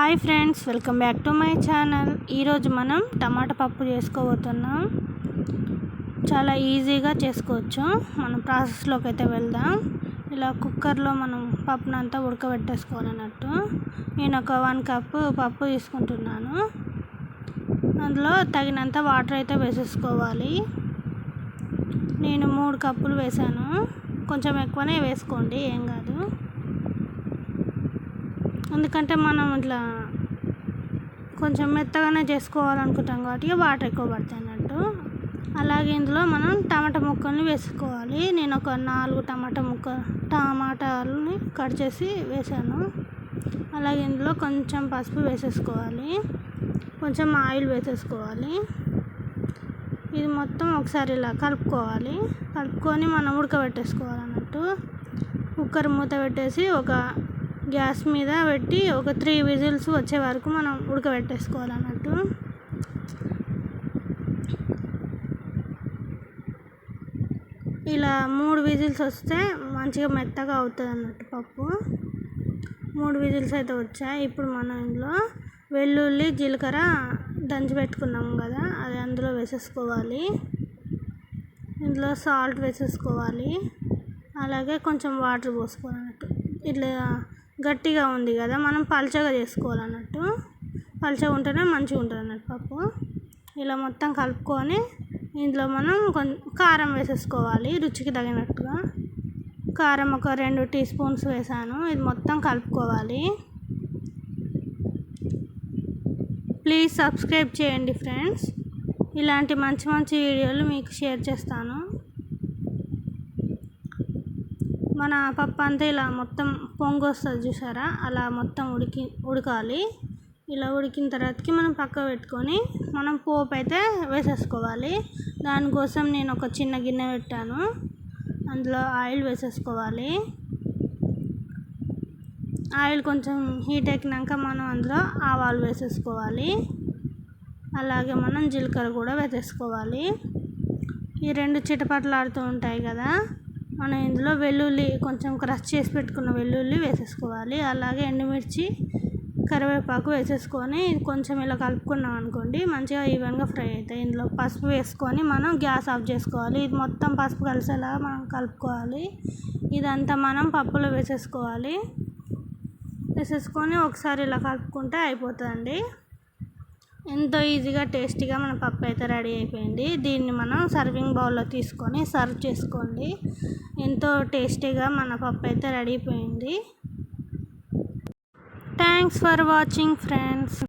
Hi friends, welcome back to my channel. ఈరోజు మనం టమాటా పప్పు చేసుకోబోతున్నాం. చాలా ఈజీగా చేసుకోవచ్చు. మనం ప్రాసెస్లోకి అయితే వెళ్దాం. ఇలా కుక్కర్లో మనం పప్పునంతా ఉడకబెట్టేసుకోవాలన్నట్టు. నేను ఒక 1 కప్పు పప్పు తీసుకుంటున్నాను. అందులో తగినంత వాటర్ అయితే వేసేసుకోవాలి. నేను 3 కప్పులు వేసాను. కొంచెం ఎక్కువనే వేసుకోండి, ఏం కాదు. ఎందుకంటే మనం ఇట్లా కొంచెం మెత్తగానే చేసుకోవాలనుకుంటాం కాబట్టి వాటర్ ఎక్కువ పడతాయి అన్నట్టు. అలాగే ఇందులో మనం టమాటా ముక్కల్ని వేసుకోవాలి. నేను ఒక 4 టమాటాలని కట్ చేసి వేసాను. అలాగే ఇందులో కొంచెం పసుపు వేసేసుకోవాలి, కొంచెం ఆయిల్ వేసేసుకోవాలి. ఇది మొత్తం ఒకసారి ఇలా కలుపుకొని మనం ఉడకబెట్టేసుకోవాలన్నట్టు. కుక్కర్ మూత పెట్టేసి గ్యాస్ మీద పెట్టి ఒక 3 విజిల్స్ వచ్చే వరకు మనం ఉడకబెట్టేసుకోవాలన్నట్టు. ఇలా 3 విజిల్స్ వస్తే మంచిగా మెత్తగా అవుతుంది అన్నట్టు పప్పు. 3 విజిల్స్ అయితే వచ్చాయి. ఇప్పుడు మనం ఇందులో వెల్లుల్లి, జీలకర్ర దంచి పెట్టుకున్నాము కదా, అది అందులో వేసేసుకోవాలి. ఇందులో సాల్ట్ వేసేసుకోవాలి. అలాగే కొంచెం వాటర్ పోసుకోవాలన్నట్టు. ఇట్లా గట్టిగా ఉంది కదా, మనం పల్చగా చేసుకోవాలన్నట్టు. పల్చగా ఉంటేనే మంచిగా ఉంటుంది అన్నట్టు పప్పు. ఇలా మొత్తం కలుపుకొని ఇందులో మనం కారం వేసేసుకోవాలి, రుచికి తగినట్టుగా. కారం ఒక 2 టీ స్పూన్స్ వేసాను. ఇది మొత్తం కలుపుకోవాలి. ప్లీజ్ సబ్స్క్రైబ్ చేయండి ఫ్రెండ్స్. ఇలాంటి మంచి మంచి వీడియోలు మీకు షేర్ చేస్తాను. మన పప్పు అంతా ఇలా మొత్తం పొంగు వస్తుంది చూసారా, అలా మొత్తం ఉడకాలి. ఇలా ఉడికిన తర్వాతకి మనం పక్క పెట్టుకొని మనం పోపు అయితే వేసేసుకోవాలి. దానికోసం నేను ఒక చిన్న గిన్నె పెట్టాను. అందులో ఆయిల్ వేసేసుకోవాలి. ఆయిల్ కొంచెం హీట్ ఎక్కినాక మనం అందులో ఆవాలు వేసేసుకోవాలి. అలాగే మనం జీలకర్ర కూడా వేసేసుకోవాలి. ఈ 2 చిటపటలాడుతూ ఉంటాయి కదా, మనం ఇందులో వెల్లుల్లి కొంచెం క్రష్ చేసి పెట్టుకున్న వెల్లుల్లి వేసేసుకోవాలి. అలాగే ఎండుమిర్చి, కరివేపాకు వేసేసుకొని కొంచెం ఇలా కలుపుకున్నాం అనుకోండి, మంచిగా ఈవెన్గా ఫ్రై అవుతాయి. ఇందులో పసుపు వేసుకొని మనం గ్యాస్ ఆఫ్ చేసుకోవాలి. ఇది మొత్తం పసుపు కలిసేలా మనం కలుపుకోవాలి. ఇదంతా మనం పప్పులో వేసేసుకొని ఒకసారి ఇలా కలుపుకుంటే అయిపోతుందండి. ఎంతో ఈజీగా టేస్టీగా మన పప్పు అయితే రెడీ అయిపోయింది. దీన్ని మనం సర్వింగ్ బౌల్లో తీసుకొని సర్వ్ చేసుకోండి. ఎంతో టేస్టీగా మన పప్పు అయితే రెడీ అయిపోయింది. Thanks for watching friends.